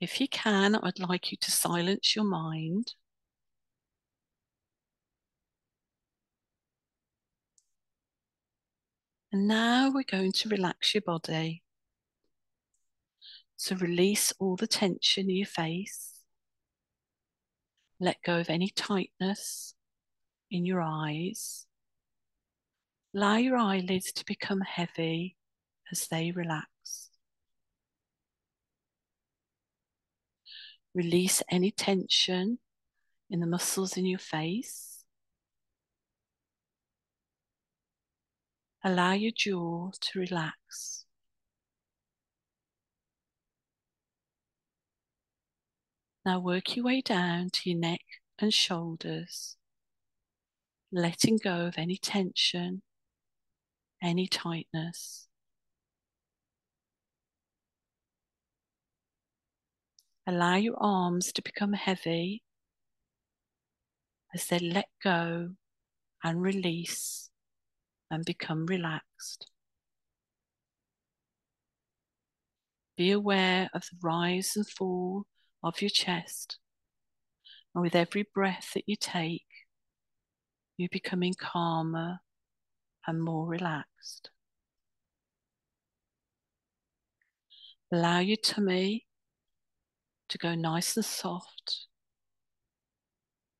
If you can, I'd like you to silence your mind. And now we're going to relax your body. So release all the tension in your face. Let go of any tightness in your eyes. Allow your eyelids to become heavy as they relax. Release any tension in the muscles in your face. Allow your jaw to relax. Now work your way down to your neck and shoulders, letting go of any tension, any tightness. Allow your arms to become heavy as they let go and release and become relaxed. Be aware of the rise and fall of your chest. And with every breath that you take, you're becoming calmer and more relaxed. Allow your tummy to go nice and soft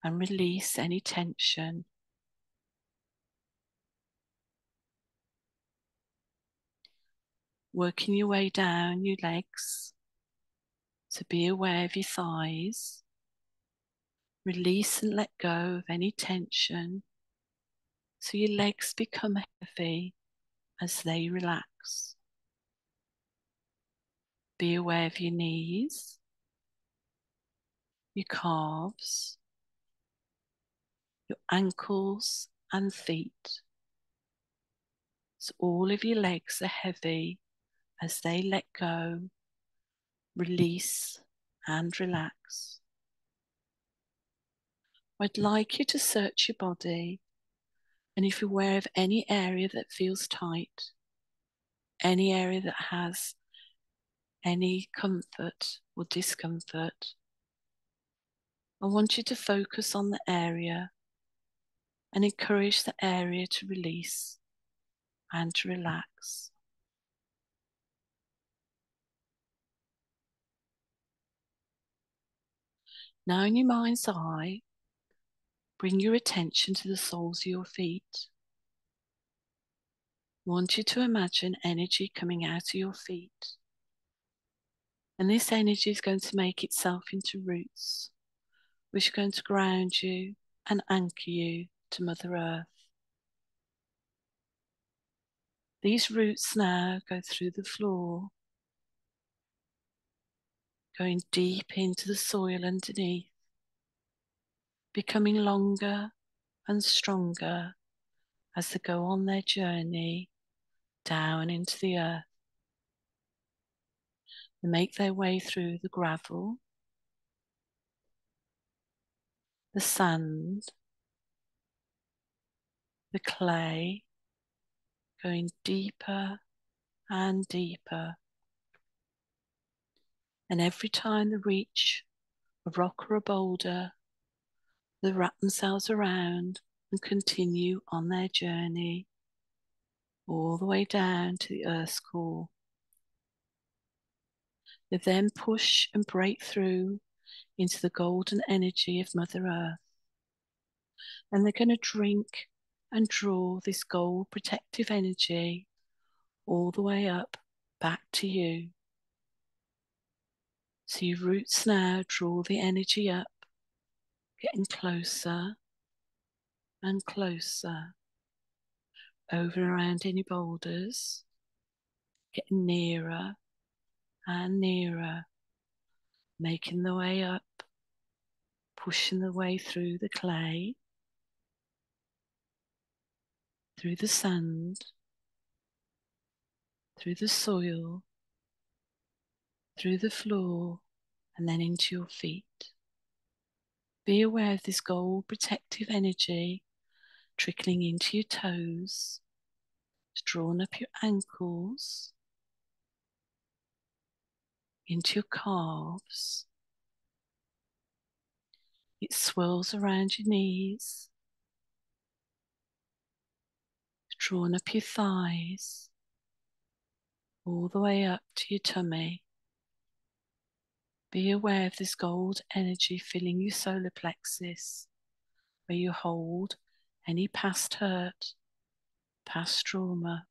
and release any tension. Working your way down your legs, so be aware of your thighs. Release and let go of any tension, so your legs become heavy as they relax. Be aware of your knees, your calves, your ankles and feet. So all of your legs are heavy as they let go, release and relax. I'd like you to search your body, and if you're aware of any area that feels tight, any area that has any comfort or discomfort, I want you to focus on the area and encourage the area to release and to relax. Now in your mind's eye, bring your attention to the soles of your feet. I want you to imagine energy coming out of your feet. And this energy is going to make itself into roots, which are going to ground you and anchor you to Mother Earth. These roots now go through the floor, going deep into the soil underneath, becoming longer and stronger as they go on their journey down into the earth. They make their way through the gravel, the sand, the clay, going deeper and deeper. And every time they reach a rock or a boulder, they wrap themselves around and continue on their journey all the way down to the earth's core. They then push and break through into the golden energy of Mother Earth. And they're going to drink and draw this gold protective energy all the way up back to you. So your roots now draw the energy up, getting closer and closer, over and around any boulders, getting nearer and nearer, making the way up, pushing the way through the clay, through the sand, through the soil, through the floor, and then into your feet. Be aware of this gold protective energy trickling into your toes, drawn up your ankles, into your calves. It swirls around your knees, drawn up your thighs, all the way up to your tummy. Be aware of this gold energy filling your solar plexus, where you hold any past hurt, past trauma,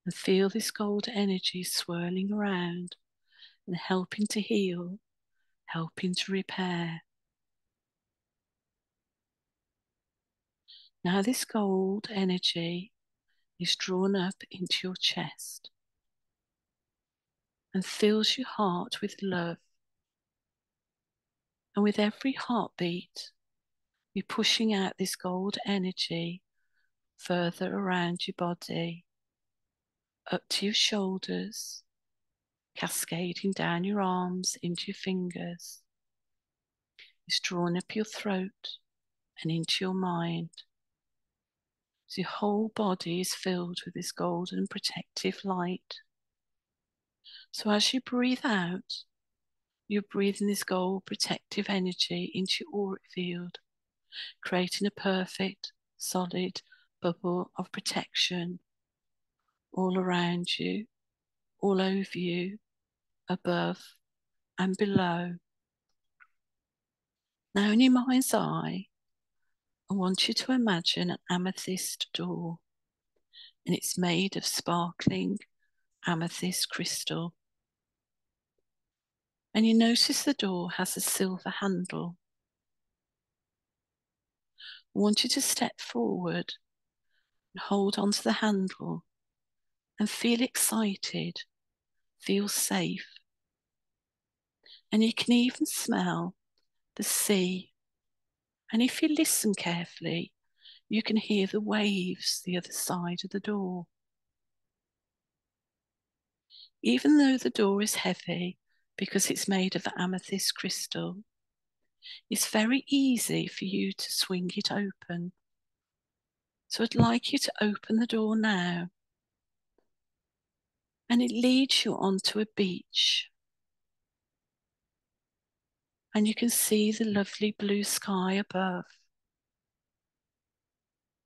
and feel this gold energy swirling around and helping to heal, helping to repair. Now this gold energy is drawn up into your chest and fills your heart with love. And with every heartbeat, you're pushing out this gold energy further around your body, up to your shoulders, cascading down your arms into your fingers. It's drawn up your throat and into your mind. So your whole body is filled with this golden protective light. So as you breathe out, you're breathing this gold protective energy into your auric field, creating a perfect, solid bubble of protection all around you, all over you, above and below. Now in your mind's eye, I want you to imagine an amethyst door, and it's made of sparkling amethyst crystal. And you notice the door has a silver handle. I want you to step forward and hold onto the handle and feel excited, feel safe. And you can even smell the sea. And if you listen carefully, you can hear the waves the other side of the door. Even though the door is heavy because it's made of amethyst crystal, it's very easy for you to swing it open. So I'd like you to open the door now. And it leads you onto a beach. And you can see the lovely blue sky above.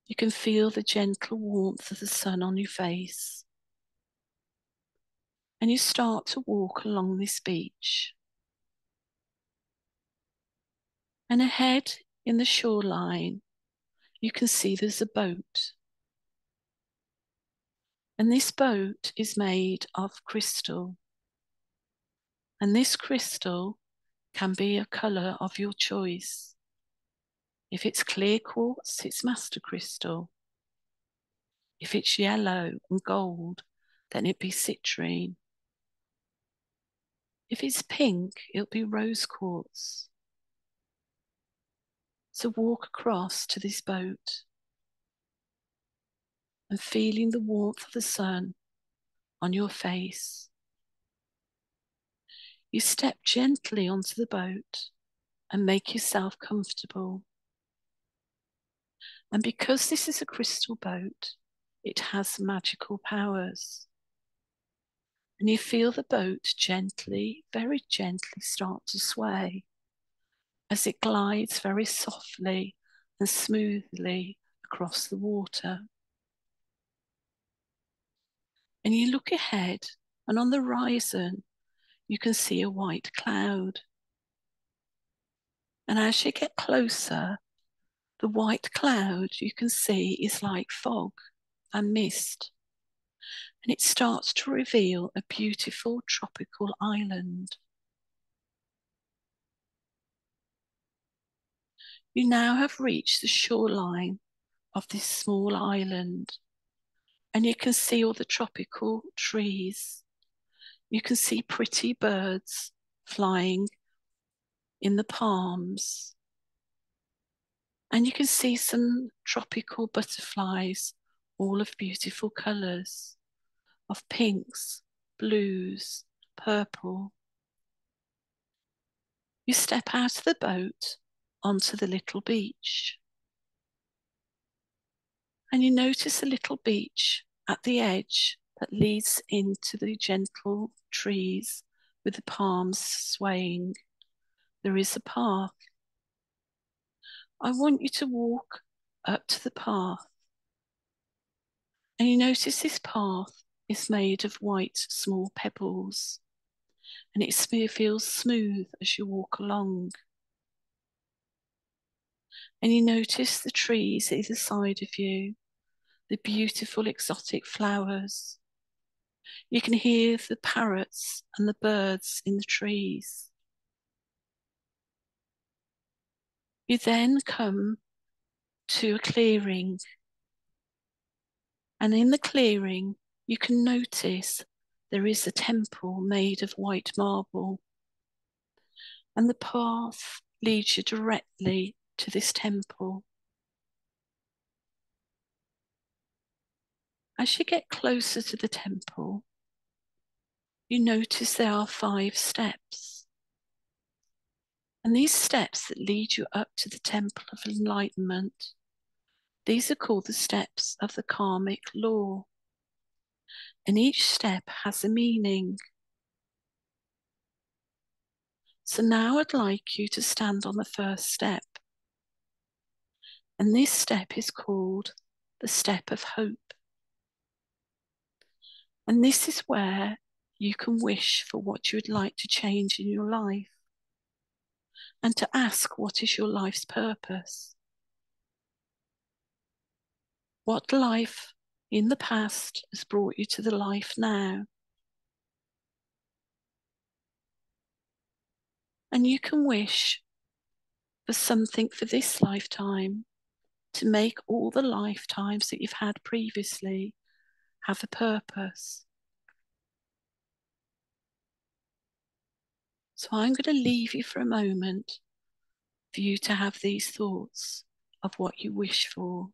You can feel the gentle warmth of the sun on your face. And you start to walk along this beach. And ahead in the shoreline, you can see there's a boat. And this boat is made of crystal. And this crystal can be a colour of your choice. If it's clear quartz, it's master crystal. If it's yellow and gold, then it'd be citrine. If it's pink, it'll be rose quartz. So walk across to this boat and feeling the warmth of the sun on your face. You step gently onto the boat and make yourself comfortable. And because this is a crystal boat, it has magical powers. And you feel the boat gently, very gently start to sway as it glides very softly and smoothly across the water. And you look ahead, and on the horizon, you can see a white cloud. And as you get closer, the white cloud you can see is like fog and mist. And it starts to reveal a beautiful tropical island. You now have reached the shoreline of this small island, and you can see all the tropical trees. You can see pretty birds flying in the palms, and you can see some tropical butterflies, all of beautiful colours, of pinks, blues, purple. You step out of the boat onto the little beach. And you notice a little beach at the edge that leads into the gentle trees with the palms swaying. There is a path. I want you to walk up to the path, and you notice this path is made of white small pebbles, and it feels smooth as you walk along. And you notice the trees either side of you, the beautiful exotic flowers. You can hear the parrots and the birds in the trees. You then come to a clearing, and in the clearing you can notice there is a temple made of white marble, and the path leads you directly to this temple. As you get closer to the temple, you notice there are 5 steps. And these steps that lead you up to the temple of enlightenment, these are called the steps of the karmic law. And each step has a meaning. So now I'd like you to stand on the first step. And this step is called the step of hope. And this is where you can wish for what you would like to change in your life, and to ask what is your life's purpose. What life in the past has brought you to the life now? And you can wish for something for this lifetime to make all the lifetimes that you've had previously have a purpose. So I'm going to leave you for a moment for you to have these thoughts of what you wish for.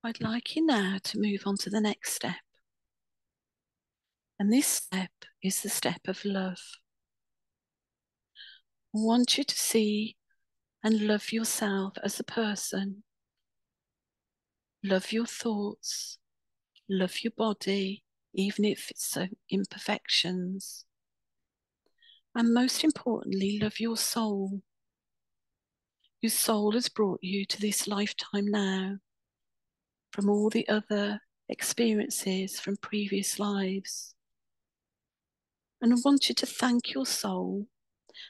I'd like you now to move on to the next step. And this step is the step of love. I want you to see and love yourself as a person. Love your thoughts. Love your body, even if it's imperfections. And most importantly, love your soul. Your soul has brought you to this lifetime now from all the other experiences from previous lives. And I want you to thank your soul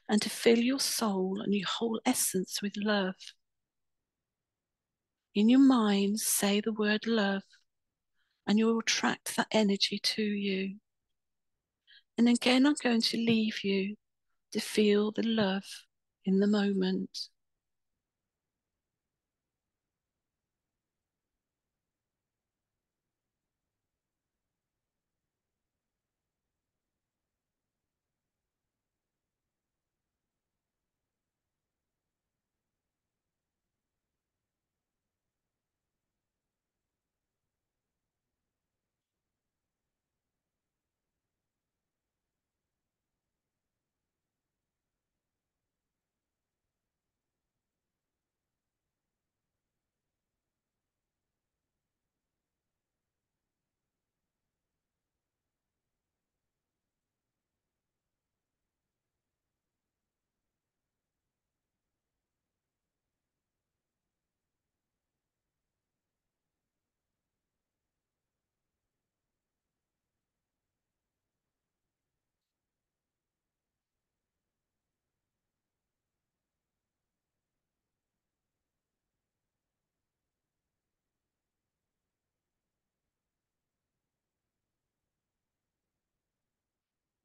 and to fill your soul and your whole essence with love. In your mind, say the word love, and you'll attract that energy to you. And again, I'm going to leave you to feel the love in the moment.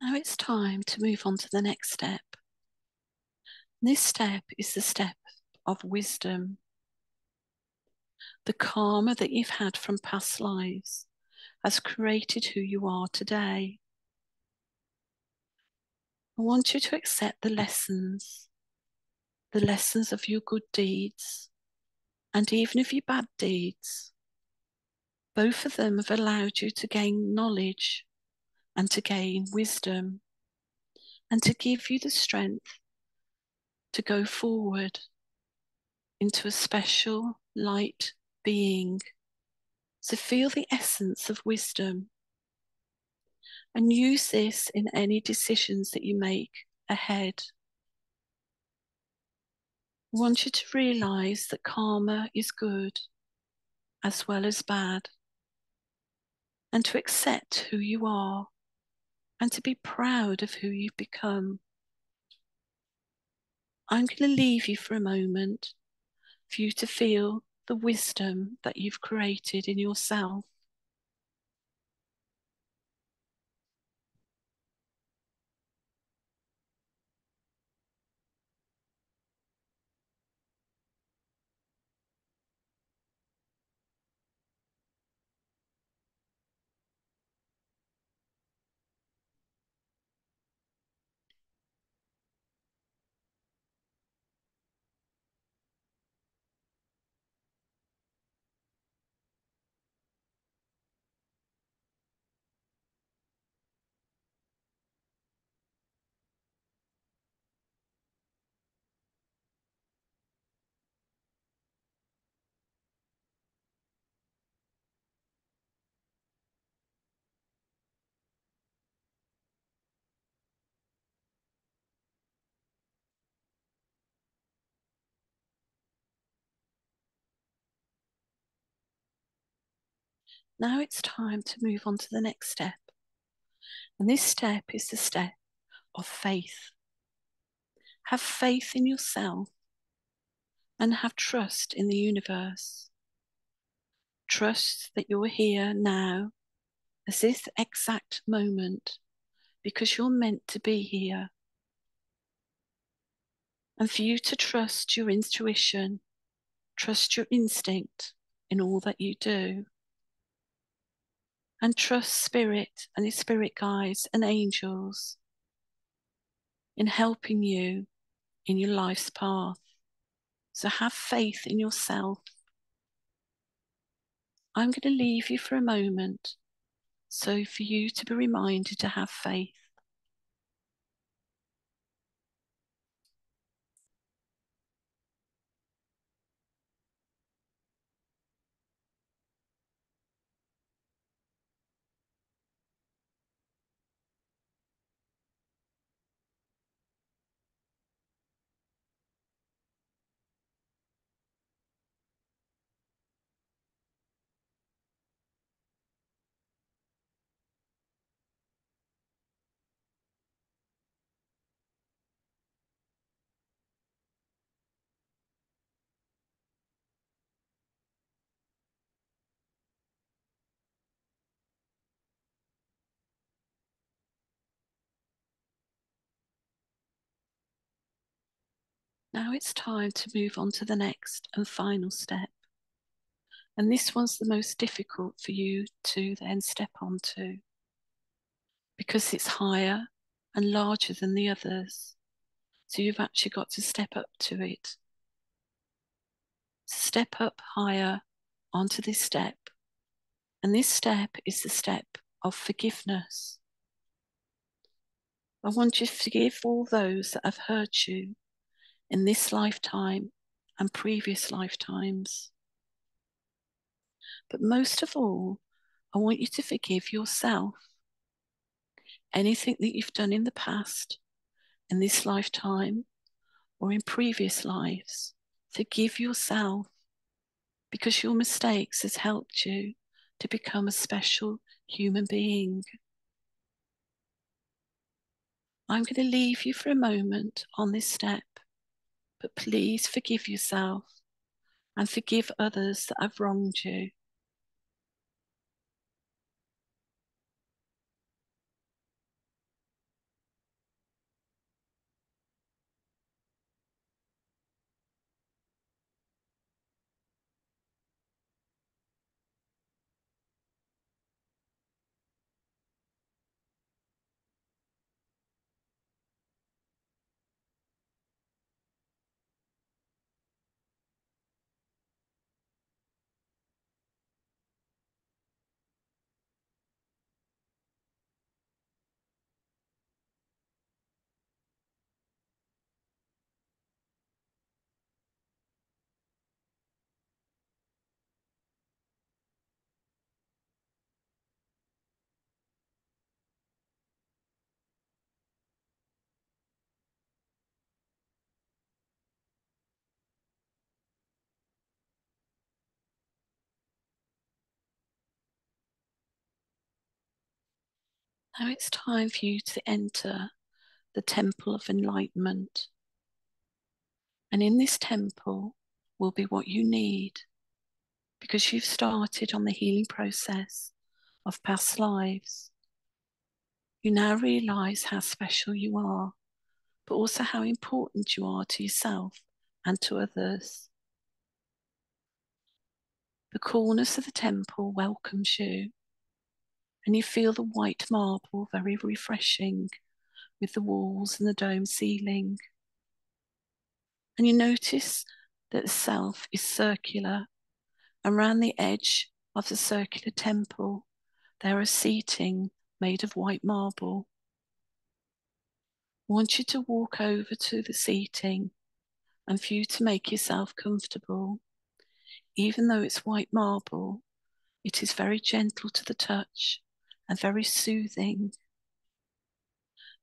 Now it's time to move on to the next step. This step is the step of wisdom. The karma that you've had from past lives has created who you are today. I want you to accept the lessons of your good deeds, and even of your bad deeds. Both of them have allowed you to gain knowledge and to gain wisdom and to give you the strength to go forward into a special light being. So feel the essence of wisdom and use this in any decisions that you make ahead. I want you to realize that karma is good as well as bad, and to accept who you are and to be proud of who you've become. I'm going to leave you for a moment for you to feel the wisdom that you've created in yourself. Now it's time to move on to the next step. And this step is the step of faith. Have faith in yourself and have trust in the universe. Trust that you're here now as this exact moment because you're meant to be here. And for you to trust your intuition, trust your instinct in all that you do. And trust spirit and the spirit guides and angels in helping you in your life's path. So have faith in yourself. I'm going to leave you for a moment so for you to be reminded to have faith. Now it's time to move on to the next and final step. And this one's the most difficult for you to then step onto because it's higher and larger than the others. So you've actually got to step up to it. Step up higher onto this step. And this step is the step of forgiveness. I want you to forgive all those that have hurt you in this lifetime and previous lifetimes. But most of all, I want you to forgive yourself. Anything that you've done in the past, in this lifetime, or in previous lives, forgive yourself because your mistakes has helped you to become a special human being. I'm going to leave you for a moment on this step, but please forgive yourself and forgive others that have wronged you. Now it's time for you to enter the temple of enlightenment. And in this temple will be what you need, because you've started on the healing process of past lives. You now realize how special you are, but also how important you are to yourself and to others. The coolness of the temple welcomes you, and you feel the white marble very refreshing with the walls and the dome ceiling. And you notice that the self is circular, and around the edge of the circular temple, there is seating made of white marble. I want you to walk over to the seating and for you to make yourself comfortable. Even though it's white marble, it is very gentle to the touch and very soothing.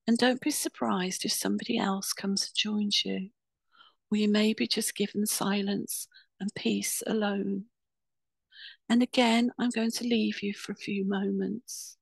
And don't be surprised if somebody else comes and joins you, or you may be just given silence and peace alone. And again, I'm going to leave you for a few moments.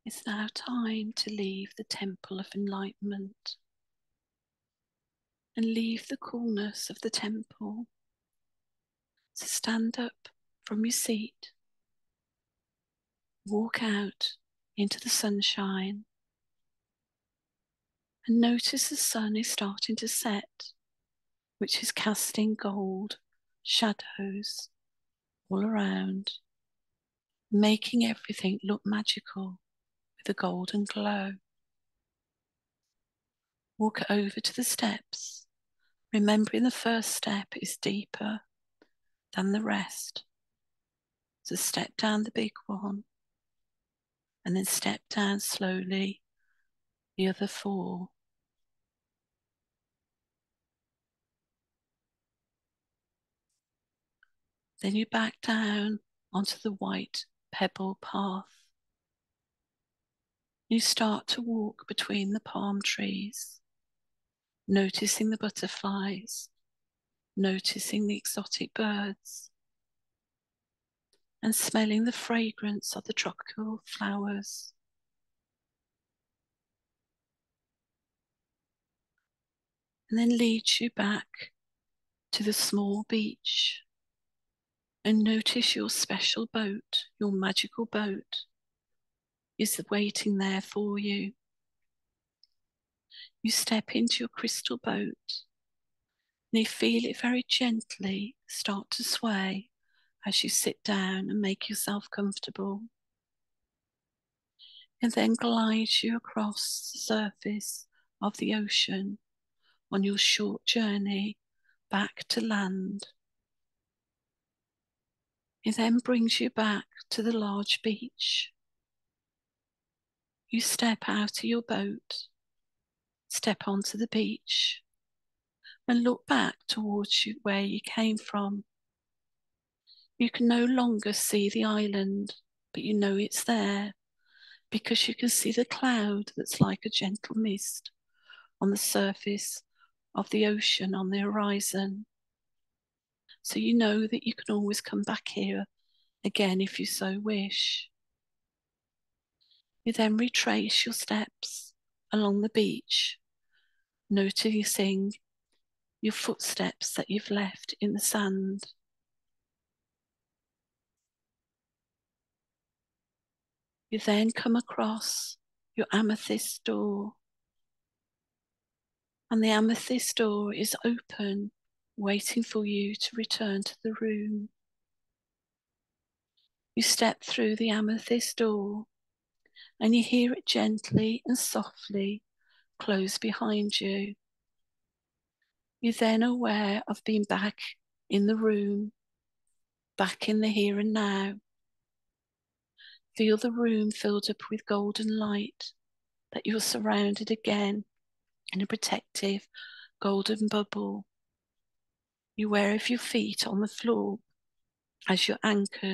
It's now time to leave the temple of enlightenment and leave the coolness of the temple. So stand up from your seat, walk out into the sunshine, and notice the sun is starting to set, which is casting gold shadows all around, making everything look magical with a golden glow. Walk over to the steps, remembering the first step is deeper than the rest. So step down the big one, and then step down slowly the other 4. Then you back down onto the white pebble path. You start to walk between the palm trees, noticing the butterflies, noticing the exotic birds, and smelling the fragrance of the tropical flowers. And then leads you back to the small beach, and notice your special boat, your magical boat, is waiting there for you. You step into your crystal boat, and you feel it very gently start to sway as you sit down and make yourself comfortable. And then glides you across the surface of the ocean on your short journey back to land. It then brings you back to the large beach. You step out of your boat, step onto the beach, and look back towards you where you came from. You can no longer see the island, but you know it's there because you can see the cloud that's like a gentle mist on the surface of the ocean on the horizon. So you know that you can always come back here again if you so wish. You then retrace your steps along the beach, noticing your footsteps that you've left in the sand. You then come across your amethyst door, and the amethyst door is open, waiting for you to return to the room. You step through the amethyst door, and you hear it gently and softly close behind you. You're then aware of being back in the room, back in the here and now. Feel the room filled up with golden light, that you're surrounded again in a protective golden bubble. You're aware of your feet on the floor as you're anchored